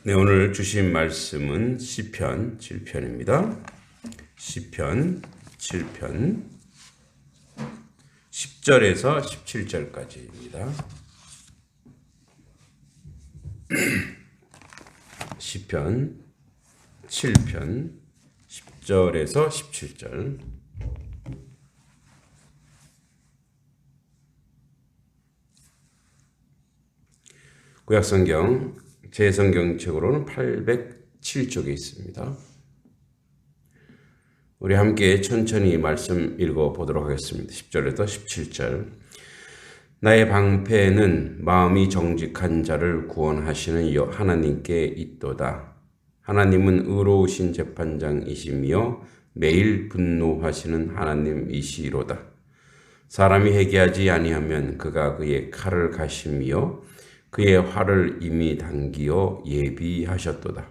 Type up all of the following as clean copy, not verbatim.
네, 오늘 주신 말씀은 시편 7편입니다. 시편 7편 10절에서 17절까지입니다. 시편 7편 10절에서 17절. 구약성경 제 성경책으로는 807쪽에 있습니다. 우리 함께 천천히 말씀 읽어보도록 하겠습니다. 10절에서 17절. 나의 방패는 마음이 정직한 자를 구원하시는 하나님께 있도다. 하나님은 의로우신 재판장이시며 매일 분노하시는 하나님이시로다. 사람이 회개하지 아니하면 그가 그의 칼을 가시며 그의 활을 이미 당기어 예비하셨도다.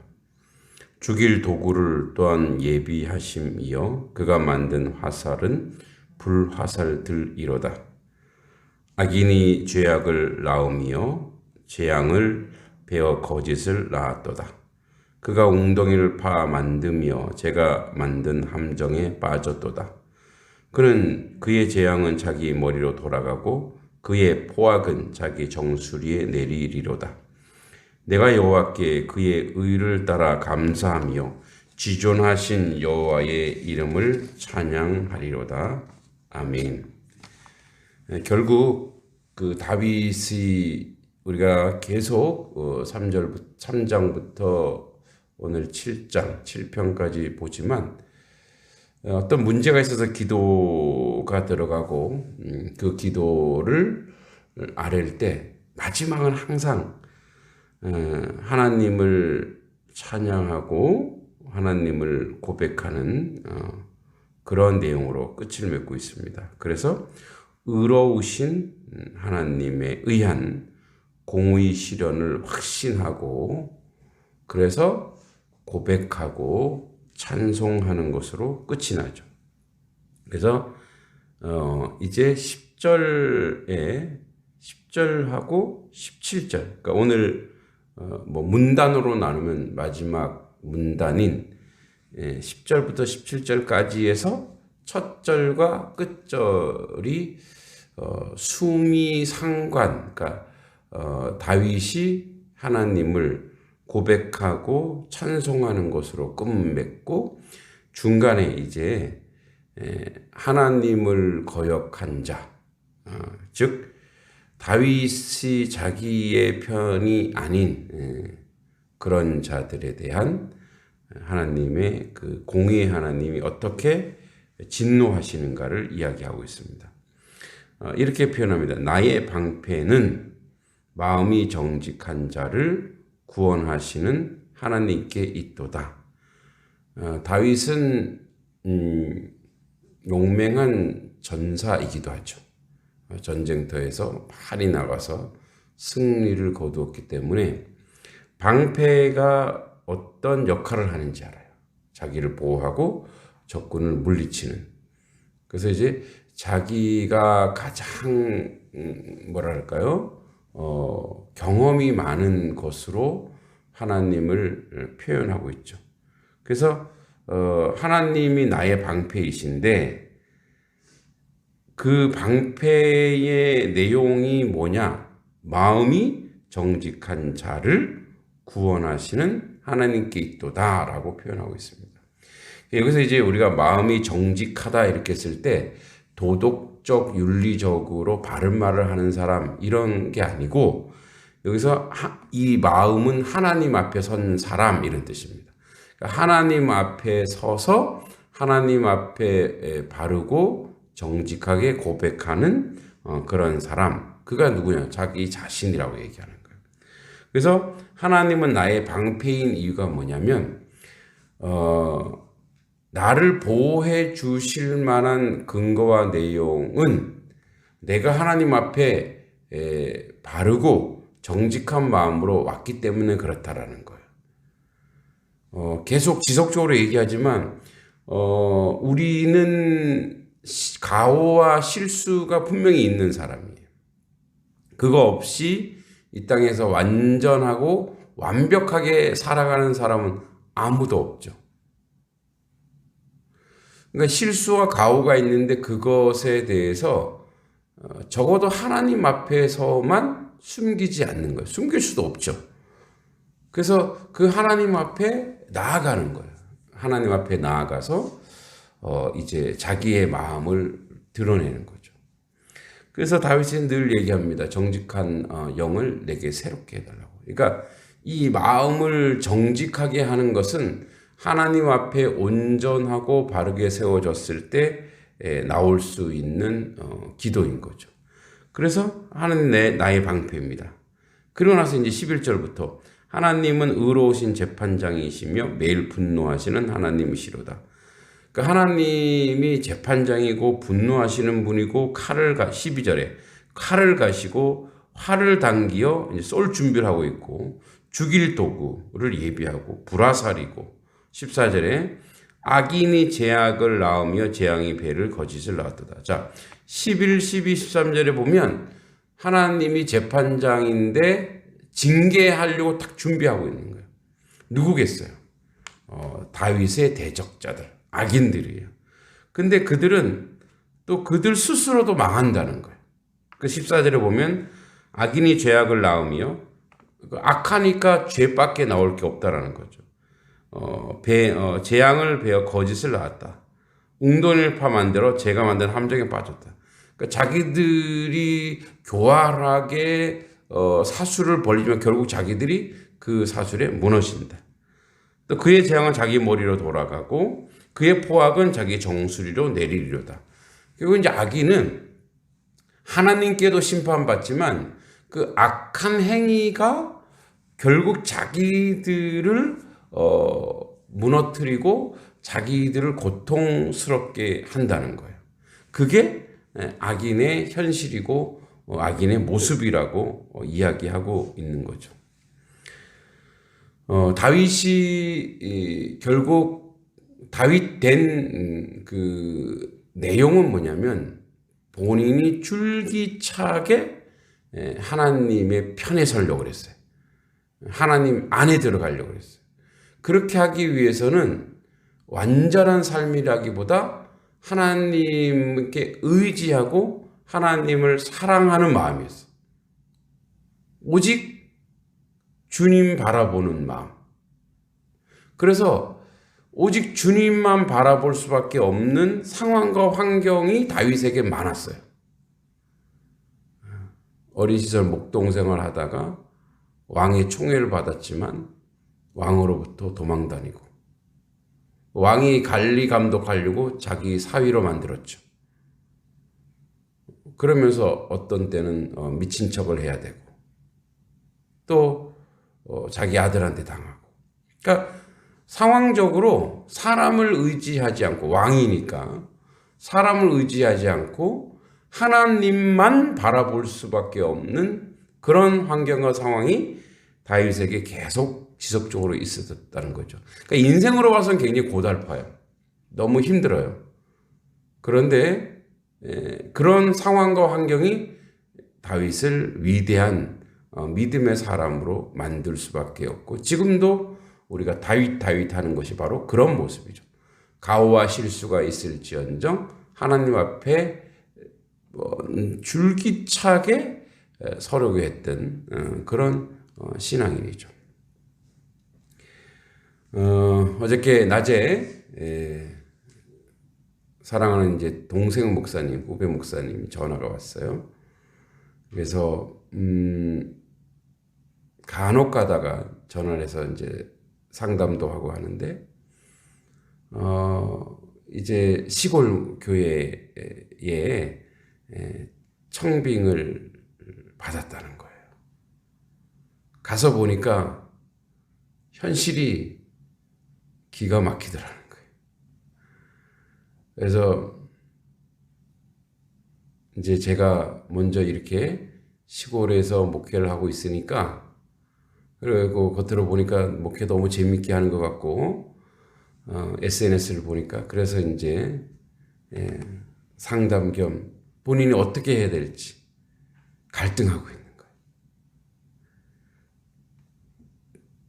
죽일 도구를 또한 예비하심이여 그가 만든 화살은 불화살들이로다. 악인이 죄악을 낳으며 재앙을 베어 거짓을 낳았도다. 그가 웅덩이를 파 만드며 제가 만든 함정에 빠졌도다. 그는 그의 재앙은 자기 머리로 돌아가고 그의 포악은 자기 정수리에 내리리로다. 내가 여호와께 그의 의를 따라 감사하며 지존하신 여호와의 이름을 찬양하리로다. 아멘. 결국 그 다윗이 우리가 계속 3장부터 오늘 7장 7편까지 보지만 어떤 문제가 있어서 기도가 들어가고 그 기도를 아랠 때 마지막은 항상 하나님을 찬양하고 하나님을 고백하는 그런 내용으로 끝을 맺고 있습니다. 그래서 의로우신 하나님에 의한 공의 실현을 확신하고 그래서 고백하고 찬송하는 것으로 끝이 나죠. 그래서 이제 10절하고 17절, 그러니까 오늘 문단으로 나누면 마지막 문단인 10절부터 17절까지에서 첫 절과 끝절이 수미상관, 그러니까 다윗이 하나님을 고백하고 찬송하는 것으로 끝맺고 중간에 이제 하나님을 거역한 자, 즉 다윗이 자기의 편이 아닌 그런 자들에 대한 하나님의 그 공의의 하나님이 어떻게 진노하시는가를 이야기하고 있습니다. 이렇게 표현합니다. 나의 방패는 마음이 정직한 자를 구원하시는 하나님께 있도다. 다윗은 용맹한 전사이기도 하죠. 전쟁터에서 많이 나가서 승리를 거두었기 때문에 방패가 어떤 역할을 하는지 알아요. 자기를 보호하고 적군을 물리치는. 그래서 이제 자기가 가장 뭐랄까요? 경험이 많은 것으로 하나님을 표현하고 있죠. 그래서 하나님이 나의 방패이신데 그 방패의 내용이 뭐냐? 마음이 정직한 자를 구원하시는 하나님께 있도다 라고 표현하고 있습니다. 여기서 이제 우리가 마음이 정직하다 이렇게 했을 때 도덕적, 윤리적으로 바른 말을 하는 사람 이런 게 아니고 여기서 이 마음은 하나님 앞에 선 사람 이런 뜻입니다. 그러니까 하나님 앞에 서서 하나님 앞에 바르고 정직하게 고백하는 그런 사람, 그가 누구냐? 자기 자신이라고 얘기하는 거예요. 그래서 하나님은 나의 방패인 이유가 뭐냐면 나를 보호해 주실 만한 근거와 내용은 내가 하나님 앞에 바르고 정직한 마음으로 왔기 때문에 그렇다라는 거예요. 계속 지속적으로 얘기하지만 우리는 가오와 실수가 분명히 있는 사람이에요. 그거 없이 이 땅에서 완전하고 완벽하게 살아가는 사람은 아무도 없죠. 그러니까 실수와 가오가 있는데 그것에 대해서 적어도 하나님 앞에서만 숨기지 않는 거예요. 숨길 수도 없죠. 그래서 그 하나님 앞에 나아가는 거예요. 하나님 앞에 나아가서 이제 자기의 마음을 드러내는 거죠. 그래서 다윗은 늘 얘기합니다. 정직한 영을 내게 새롭게 해달라고. 그러니까 이 마음을 정직하게 하는 것은 하나님 앞에 온전하고 바르게 세워졌을 때 나올 수 있는 기도인 거죠. 그래서 하나님 나의 방패입니다. 그러고 나서 이제 11절부터 하나님은 의로우신 재판장이시며 매일 분노하시는 하나님이시로다. 그러니까 하나님이 재판장이고 분노하시는 분이고 12절에 칼을 가시고 활을 당기어 이제 쏠 준비를 하고 있고 죽일 도구를 예비하고 불화살이고 14절에 악인이 제약을 낳으며 재앙이 배를 거짓을 낳았도다. 자, 11, 12, 13절에 보면 하나님이 재판장인데 징계하려고 딱 준비하고 있는 거예요. 누구겠어요? 다윗의 대적자들, 악인들이에요. 근데 그들은 또 그들 스스로도 망한다는 거예요. 그 14절에 보면 악인이 죄악을 낳으며 악하니까 죄밖에 나올 게 없다라는 거죠. 재앙을 베어 거짓을 낳았다. 웅덩이를 파 만들어 제가 만든 함정에 빠졌다. 그러니까 자기들이 교활하게 사술을 벌리지만 결국 자기들이 그 사술에 무너진다. 또 그의 재앙은 자기 머리로 돌아가고 그의 포악은 자기 정수리로 내리리로다. 결국 이제 악인은 하나님께도 심판받지만 그 악한 행위가 결국 자기들을 무너뜨리고 자기들을 고통스럽게 한다는 거예요. 그게 악인의 현실이고 악인의 모습이라고 이야기하고 있는 거죠. 다윗이 결국 다윗 된 그 내용은 뭐냐면 본인이 줄기차게 하나님의 편에 서려고 그랬어요. 하나님 안에 들어가려고 그랬어요. 그렇게 하기 위해서는 완전한 삶이라기보다 하나님께 의지하고 하나님을 사랑하는 마음이었어요. 오직 주님 바라보는 마음. 그래서 오직 주님만 바라볼 수밖에 없는 상황과 환경이 다윗에게 많았어요. 어린 시절 목동생활 하다가 왕의 총애를 받았지만 왕으로부터 도망다니고 왕이 관리 감독하려고 자기 사위로 만들었죠. 그러면서 어떤 때는 미친 척을 해야 되고 또 자기 아들한테 당하고. 그러니까 상황적으로 사람을 의지하지 않고 왕이니까 사람을 의지하지 않고 하나님만 바라볼 수밖에 없는 그런 환경과 상황이 다윗에게 계속 지속적으로 있었다는 거죠. 그러니까 인생으로 봐서는 굉장히 고달파요. 너무 힘들어요. 그런데 그런 상황과 환경이 다윗을 위대한 믿음의 사람으로 만들 수밖에 없고 지금도 우리가 다윗 하는 것이 바로 그런 모습이죠. 가오와 실수가 있을지언정 하나님 앞에 줄기차게 서려고 했던 그런 신앙인이죠. 어저께 낮에 사랑하는 이제 동생 목사님, 후배 목사님 전화가 왔어요. 그래서 간혹 가다가 전화를 해서 이제 상담도 하고 하는데 이제 시골 교회에 청빙을 받았다는 거예요. 가서 보니까 현실이 기가 막히더라는 거예요. 그래서 이제 제가 먼저 이렇게 시골에서 목회를 하고 있으니까 그리고 겉으로 보니까 목회 너무 재밌게 하는 것 같고 SNS를 보니까 그래서 이제 상담 겸 본인이 어떻게 해야 될지 갈등하고 있는 거예요.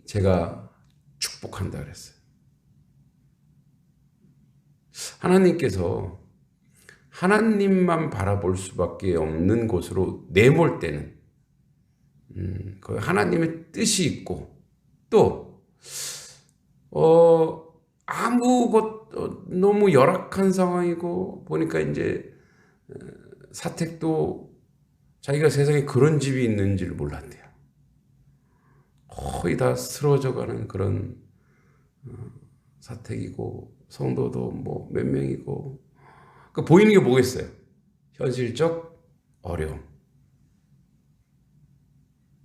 제가 축복한다 그랬어요. 하나님께서 하나님만 바라볼 수밖에 없는 곳으로 내몰 때는 그 하나님의 뜻이 있고 또 너무 열악한 상황이고 보니까 이제 사택도 자기가 세상에 그런 집이 있는지를 몰랐대요. 거의 다 쓰러져가는 그런 사택이고 성도도 뭐 몇 명이고 그 보이는 게 뭐겠어요? 현실적 어려움.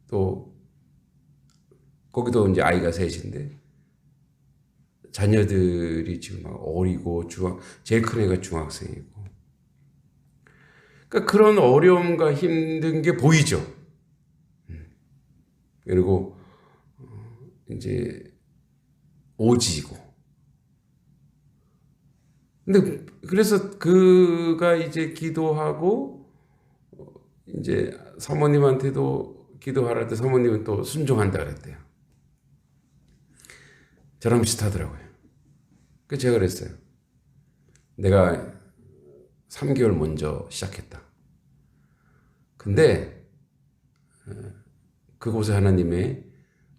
또 거기도 이제 아이가 셋인데 자녀들이 지금 막 어리고 제일 큰 애가 중학생이고 그러니까 그런 어려움과 힘든 게 보이죠. 그리고 이제 오지고 근데 그래서 그가 이제 기도하고 이제 사모님한테도 기도하라 때 사모님은 또 순종한다 그랬대요. 저랑 비슷하더라고요. 그래서 제가 그랬어요. 내가 3개월 먼저 시작했다. 근데 그곳에 하나님의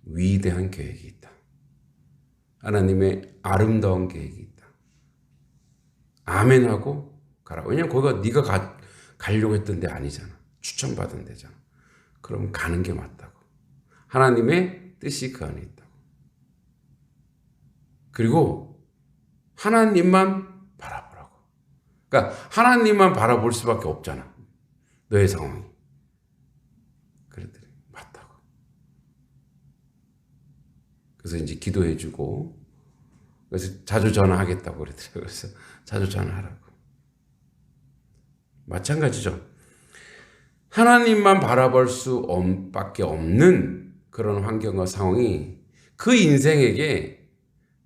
위대한 계획이 있다. 하나님의 아름다운 계획이 있다. 아멘 하고 가라. 왜냐면 거기가 네가 가려고 했던 데 아니잖아. 추천받은 데잖아. 그럼 가는 게 맞다고. 하나님의 뜻이 그 안에 있다고. 그리고 하나님만 바라보라고. 그러니까 하나님만 바라볼 수밖에 없잖아. 너의 상황이. 그랬더니 맞다고. 그래서 이제 기도해주고 그래서 자주 전화하겠다고 그랬더라고요. 그래서 자주 전화하라고. 마찬가지죠. 하나님만 바라볼 수밖에 없는 그런 환경과 상황이 그 인생에게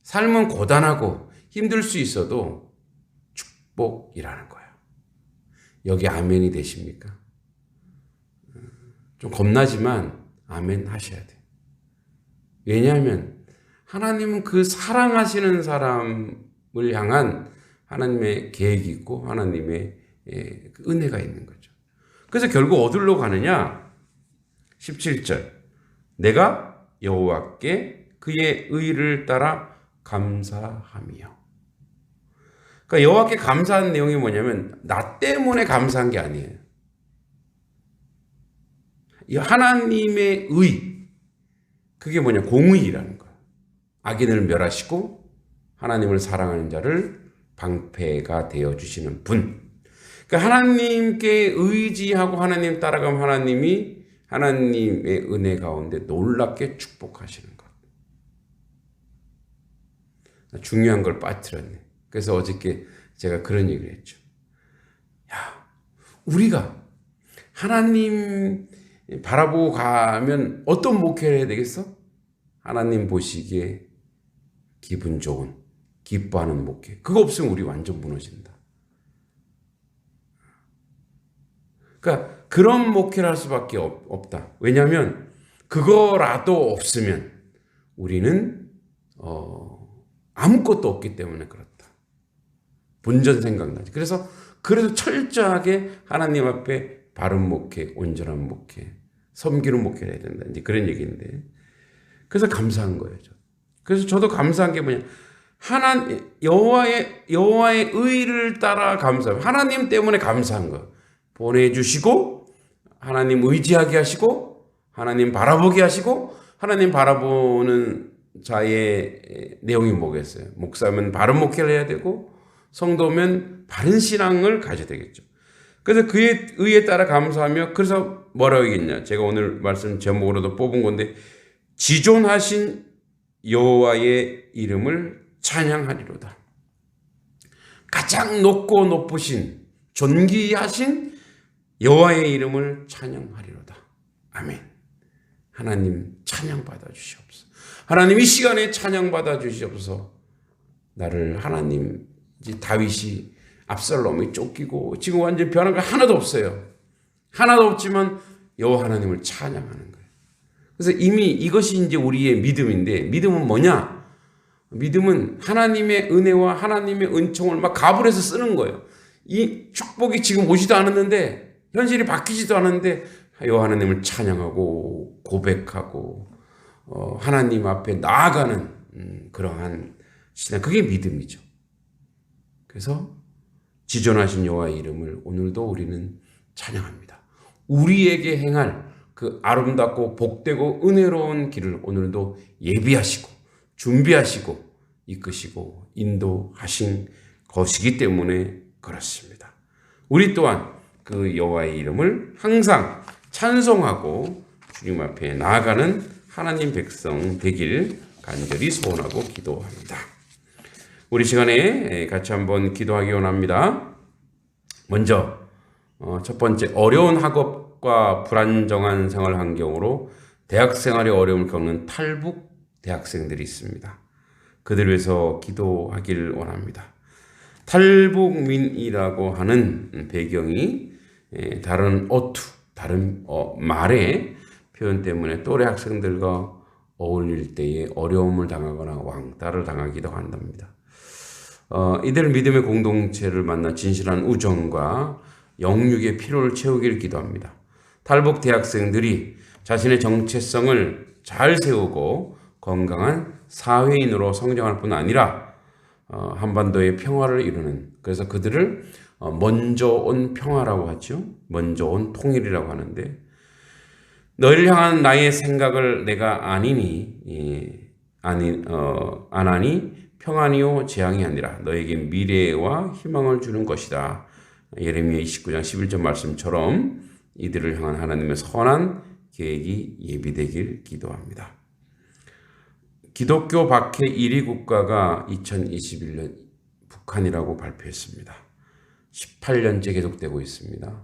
삶은 고단하고 힘들 수 있어도 축복이라는 거예요. 여기 아멘이 되십니까? 좀 겁나지만 아멘 하셔야 돼요. 왜냐하면 하나님은 그 사랑하시는 사람을 향한 하나님의 계획이 있고 하나님의 은혜가 있는 거죠. 그래서 결국 어디로 가느냐? 17절 내가 여호와께 그의 의를 따라 감사하며. 그러니까 여호와께 감사한 내용이 뭐냐면 나 때문에 감사한 게 아니에요. 이 하나님의 의 그게 뭐냐? 공의라는 거예요. 악인을 멸하시고 하나님을 사랑하는 자를 방패가 되어주시는 분. 그러니까 하나님께 의지하고 하나님 따라가면 하나님이 하나님의 은혜 가운데 놀랍게 축복하시는 것. 중요한 걸 빠뜨렸네. 그래서 어저께 제가 그런 얘기를 했죠. 야, 우리가 하나님 바라보고 가면 어떤 목회를 해야 되겠어? 하나님 보시기에 기분 좋은, 기뻐하는 목회. 그거 없으면 우리 완전 무너진다. 그러니까 그런 목회를 할 수밖에 없다. 왜냐하면 그거라도 없으면 우리는 아무것도 없기 때문에 그렇다. 본전 생각나지. 그래서 철저하게 하나님 앞에 바른 목회, 온전한 목회, 섬기는 목회를 해야 된다. 이제 그런 얘기인데. 그래서 감사한 거예요. 그래서 저도 감사한 게 뭐냐. 여호와의 의를 따라 감사해요. 하나님 때문에 감사한 거. 보내주시고 하나님 의지하게 하시고 하나님 바라보게 하시고 하나님 바라보는 자의 내용이 뭐겠어요? 목사면 바른 목회를 해야 되고 성도면 바른 신앙을 가져야 되겠죠. 그래서 그의 의에 따라 감사하며 그래서 뭐라고 얘기했냐? 제가 오늘 말씀 제목으로도 뽑은 건데 지존하신 여호와의 이름을 찬양하리로다. 가장 높고 높으신 존귀하신 여호와의 이름을 찬양하리로다. 아멘. 하나님 찬양 받아 주시옵소서. 하나님 이 시간에 찬양 받아 주시옵소서. 나를 하나님 다윗이 압살롬이 쫓기고 지금 완전 변한 거 하나도 없어요. 하나도 없지만 여호와 하나님을 찬양하는 거예요. 그래서 이미 이것이 이제 우리의 믿음인데, 믿음은 뭐냐? 믿음은 하나님의 은혜와 하나님의 은총을 막 가불해서 쓰는 거예요. 이 축복이 지금 오지도 않았는데, 현실이 바뀌지도 않았는데, 하나님을 찬양하고 고백하고 하나님 앞에 나아가는 그러한 신앙, 그게 믿음이죠. 그래서 지존하신 여호와의 이름을 오늘도 우리는 찬양합니다. 우리에게 행할 그 아름답고 복되고 은혜로운 길을 오늘도 예비하시고 준비하시고 이끄시고 인도하신 것이기 때문에 그렇습니다. 우리 또한 그 여호와의 이름을 항상 찬송하고 주님 앞에 나아가는 하나님 백성 되길 간절히 소원하고 기도합니다. 우리 시간에 같이 한번 기도하기 원합니다. 먼저 첫 번째, 어려운 학업과 불안정한 생활 환경으로 대학 생활에 어려움을 겪는 탈북 대학생들이 있습니다. 그들을 위해서 기도하길 원합니다. 탈북민이라고 하는 배경이 다른 어투, 다른 말의 표현 때문에 또래 학생들과 어울릴 때에 어려움을 당하거나 왕따를 당하기도 한답니다. 이들 믿음의 공동체를 만나 진실한 우정과 영육의 필요를 채우기를 기도합니다. 탈북 대학생들이 자신의 정체성을 잘 세우고 건강한 사회인으로 성장할 뿐 아니라 한반도의 평화를 이루는, 그래서 그들을 먼저 온 평화라고 하죠. 먼저 온 통일이라고 하는데, 너희를 향한 나의 생각을 내가 아니니 안 하니 평안이요 재앙이 아니라 너에게 미래와 희망을 주는 것이다. 예레미야 29장 11절 말씀처럼 이들을 향한 하나님의 선한 계획이 예비되길 기도합니다. 기독교 박해 1위 국가가 2021년 북한이라고 발표했습니다. 18년째 계속되고 있습니다.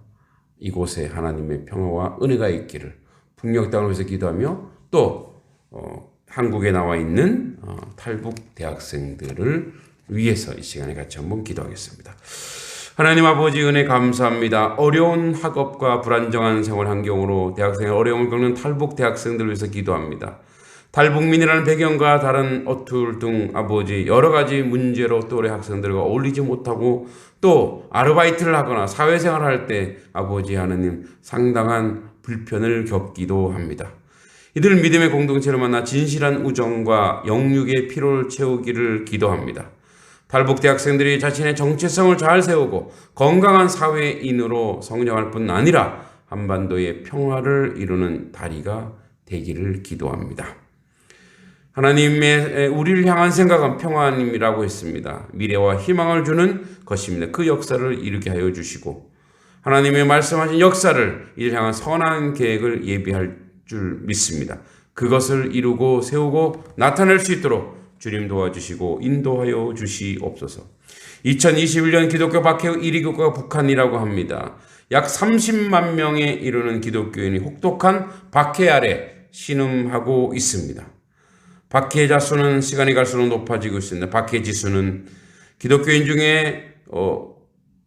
이곳에 하나님의 평화와 은혜가 있기를 북녘 땅을 위해서 기도하며, 또 한국에 나와 있는 탈북 대학생들을 위해서 이 시간에 같이 한번 기도하겠습니다. 하나님 아버지, 은혜 감사합니다. 어려운 학업과 불안정한 생활 환경으로 대학생의 어려움을 겪는 탈북 대학생들을 위해서 기도합니다. 탈북민이라는 배경과 다른 어툴 아버지 여러 가지 문제로 또래 학생들과 어울리지 못하고 또 아르바이트를 하거나 사회생활을 할 때 아버지 하나님 상당한 불편을 겪기도 합니다. 이들 믿음의 공동체를 만나 진실한 우정과 영육의 필요를 채우기를 기도합니다. 탈북 대학생들이 자신의 정체성을 잘 세우고 건강한 사회인으로 성장할 뿐 아니라 한반도의 평화를 이루는 다리가 되기를 기도합니다. 하나님의 우리를 향한 생각은 평안임이라고 했습니다. 미래와 희망을 주는 것입니다. 그 역사를 이루게 하여 주시고 하나님의 말씀하신 역사를 이를 향한 선한 계획을 예비할 줄 믿습니다. 그것을 이루고 세우고 나타낼 수 있도록 주님 도와주시고 인도하여 주시옵소서. 2021년 기독교 박해 1위 국가가 북한이라고 합니다. 약 30만 명에 이르는 기독교인이 혹독한 박해 아래 신음하고 있습니다. 박해자 수는 시간이 갈수록 높아지고 있습니다. 박해 지수는 기독교인 중에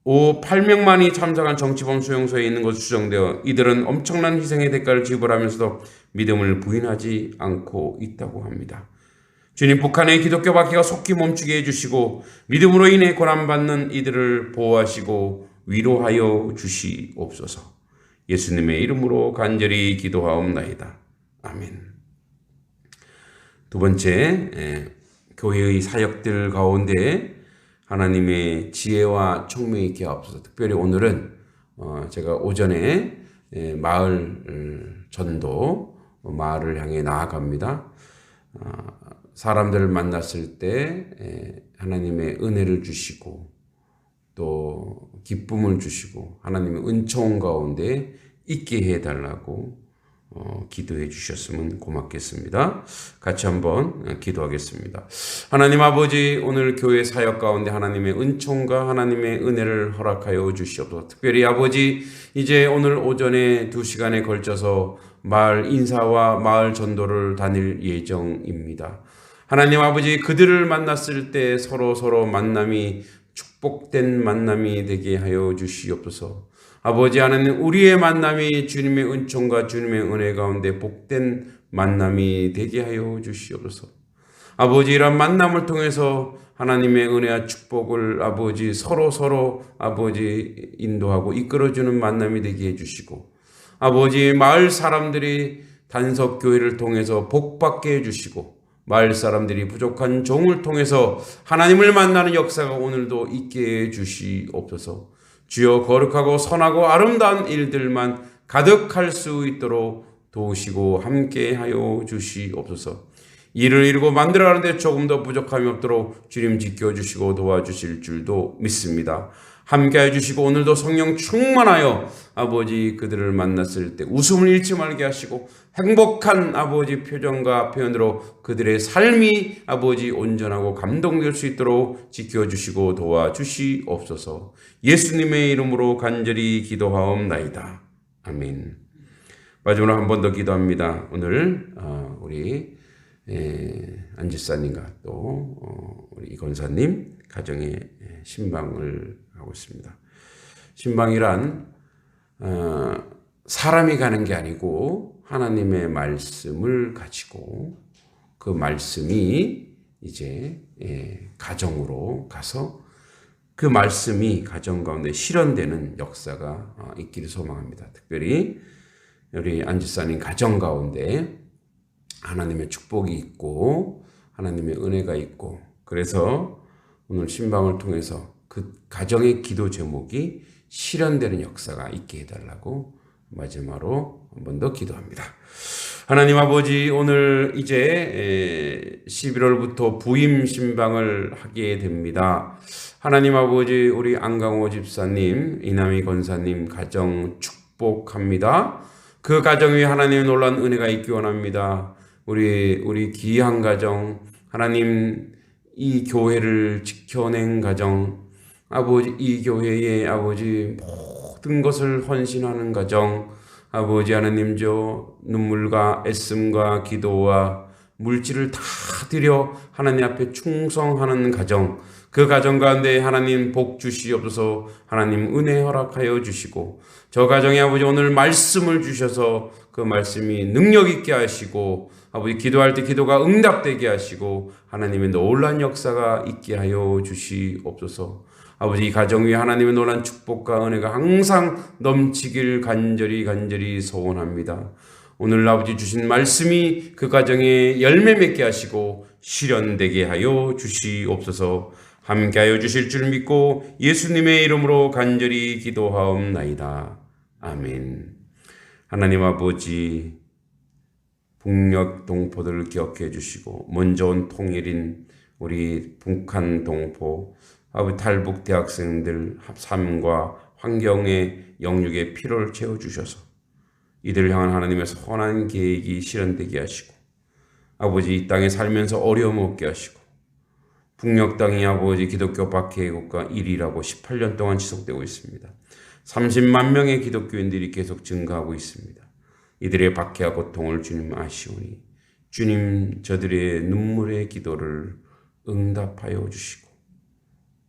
8명만이 참석한 정치범 수용소에 있는 것으로 추정되어 이들은 엄청난 희생의 대가를 지불하면서도 믿음을 부인하지 않고 있다고 합니다. 주님, 북한의 기독교 박해가 속히 멈추게 해주시고 믿음으로 인해 고난받는 이들을 보호하시고 위로하여 주시옵소서. 예수님의 이름으로 간절히 기도하옵나이다. 아멘. 두 번째, 교회의 사역들 가운데 하나님의 지혜와 총명이 있게 하옵소서. 특별히 오늘은 제가 오전에 마을 전도, 마을을 향해 나아갑니다. 사람들을 만났을 때 하나님의 은혜를 주시고 또 기쁨을 주시고 하나님의 은총 가운데 있게 해달라고 기도해 주셨으면 고맙겠습니다. 같이 한번 기도하겠습니다. 하나님 아버지, 오늘 교회 사역 가운데 하나님의 은총과 하나님의 은혜를 허락하여 주시옵소서. 특별히 아버지, 이제 오늘 오전에 2시간에 걸쳐서 마을 인사와 마을 전도를 다닐 예정입니다. 하나님 아버지, 그들을 만났을 때 서로 만남이 축복된 만남이 되게 하여 주시옵소서. 아버지 하나님, 우리의 만남이 주님의 은총과 주님의 은혜 가운데 복된 만남이 되게 하여 주시옵소서. 아버지, 이런 만남을 통해서 하나님의 은혜와 축복을 아버지 서로 아버지 인도하고 이끌어주는 만남이 되게 해주시고, 아버지 마을 사람들이 단석교회를 통해서 복받게 해주시고, 마을 사람들이 부족한 종을 통해서 하나님을 만나는 역사가 오늘도 있게 해주시옵소서. 주여, 거룩하고 선하고 아름다운 일들만 가득할 수 있도록 도우시고 함께하여 주시옵소서. 일을 이루고 만들어가는데 조금 더 부족함이 없도록 주님 지켜주시고 도와주실 줄도 믿습니다. 함께해 주시고 오늘도 성령 충만하여 아버지 그들을 만났을 때 웃음을 잃지 말게 하시고 행복한 아버지 표정과 표현으로 그들의 삶이 아버지 온전하고 감동될 수 있도록 지켜주시고 도와주시옵소서. 예수님의 이름으로 간절히 기도하옵나이다. 아멘. 마지막으로 한 번 더 기도합니다. 오늘 우리 안지사님과 또 우리 이건사님 가정에 신방을 하고 있습니다. 신방이란 사람이 가는 게 아니고 하나님의 말씀을 가지고 그 말씀이 이제 가정으로 가서 그 말씀이 가정 가운데 실현되는 역사가 있기를 소망합니다. 특별히 우리 안지사님 가정 가운데 하나님의 축복이 있고 하나님의 은혜가 있고, 그래서 오늘 신방을 통해서 그 가정의 기도 제목이 실현되는 역사가 있게 해달라고 마지막으로 한 번 더 기도합니다. 하나님 아버지, 오늘 이제 11월부터 부임 신방을 하게 됩니다. 하나님 아버지, 우리 안강호 집사님, 이남희 권사님 가정 축복합니다. 그 가정 위에 하나님의 놀라운 은혜가 있기 원합니다. 우리 귀한 가정, 하나님 이 교회를 지켜낸 가정, 아버지 이 교회에 아버지 모든 것을 헌신하는 가정, 아버지 하나님 저 눈물과 애씀과 기도와 물질을 다 드려 하나님 앞에 충성하는 가정, 그 가정 가운데 하나님 복 주시옵소서. 하나님 은혜 허락하여 주시고, 저 가정에 아버지 오늘 말씀을 주셔서 그 말씀이 능력 있게 하시고, 아버지 기도할 때 기도가 응답되게 하시고 하나님의 놀라운 역사가 있게 하여 주시옵소서. 아버지 이 가정 위에 하나님의 놀라운 축복과 은혜가 항상 넘치길 간절히 소원합니다. 오늘 아버지 주신 말씀이 그 가정에 열매 맺게 하시고 실현되게 하여 주시옵소서. 함께하여 주실 줄 믿고 예수님의 이름으로 간절히 기도하옵나이다. 아멘. 하나님 아버지, 북녘 동포들을 기억해 주시고 먼저 온 통일인 우리 북한 동포, 아버지 탈북 대학생들 삶과 환경의 영육의 피로를 채워주셔서 이들을 향한 하나님의 선한 계획이 실현되게 하시고, 아버지 이 땅에 살면서 어려움 없게 하시고, 북녘 땅이 아버지 기독교 박해의 국가 1위라고 18년 동안 지속되고 있습니다. 30만 명의 기독교인들이 계속 증가하고 있습니다. 이들의 박해와 고통을 주님 아시오니 주님 저들의 눈물의 기도를 응답하여 주시고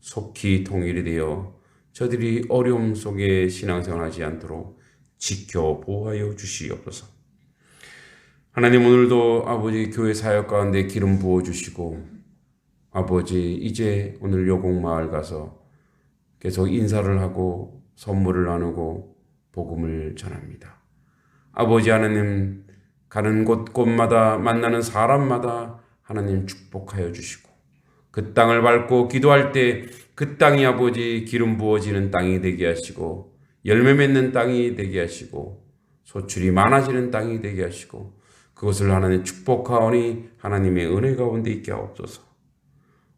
속히 통일이 되어 저들이 어려움 속에 신앙생활하지 않도록 지켜 보호하여 주시옵소서. 하나님 오늘도 아버지 교회 사역 가운데 기름 부어 주시고, 아버지 이제 오늘 요곡마을 가서 계속 인사를 하고 선물을 나누고 복음을 전합니다. 아버지 하나님 가는 곳곳마다 만나는 사람마다 하나님 축복하여 주시고, 그 땅을 밟고 기도할 때 그 땅이 아버지 기름 부어지는 땅이 되게 하시고 열매 맺는 땅이 되게 하시고 소출이 많아지는 땅이 되게 하시고 그것을 하나님 축복하오니 하나님의 은혜 가운데 있게 하옵소서.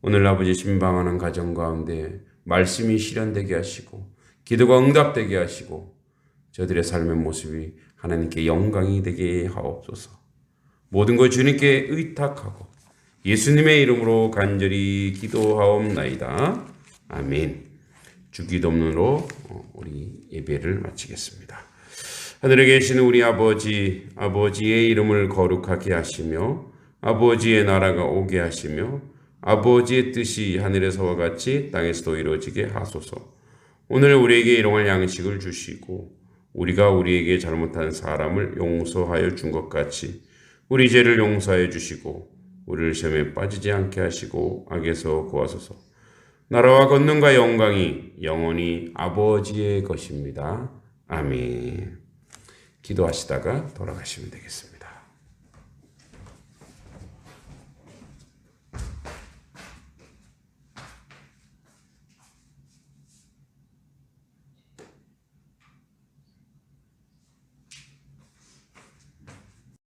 오늘 아버지 신방하는 가정 가운데 말씀이 실현되게 하시고 기도가 응답되게 하시고 저들의 삶의 모습이 하나님께 영광이 되게 하옵소서. 모든 것 주님께 의탁하고 예수님의 이름으로 간절히 기도하옵나이다. 아멘. 주기도문으로 우리 예배를 마치겠습니다. 하늘에 계신 우리 아버지, 아버지의 이름을 거룩하게 하시며 아버지의 나라가 오게 하시며 아버지의 뜻이 하늘에서와 같이 땅에서도 이루어지게 하소서. 오늘 우리에게 일용할 양식을 주시고 우리가 우리에게 잘못한 사람을 용서하여 준 것 같이 우리 죄를 용서해 주시고 우리를 시험에 빠지지 않게 하시고 악에서 구하소서. 나라와 권능과 영광이 영원히 아버지의 것입니다. 아멘. 기도하시다가 돌아가시면 되겠습니다.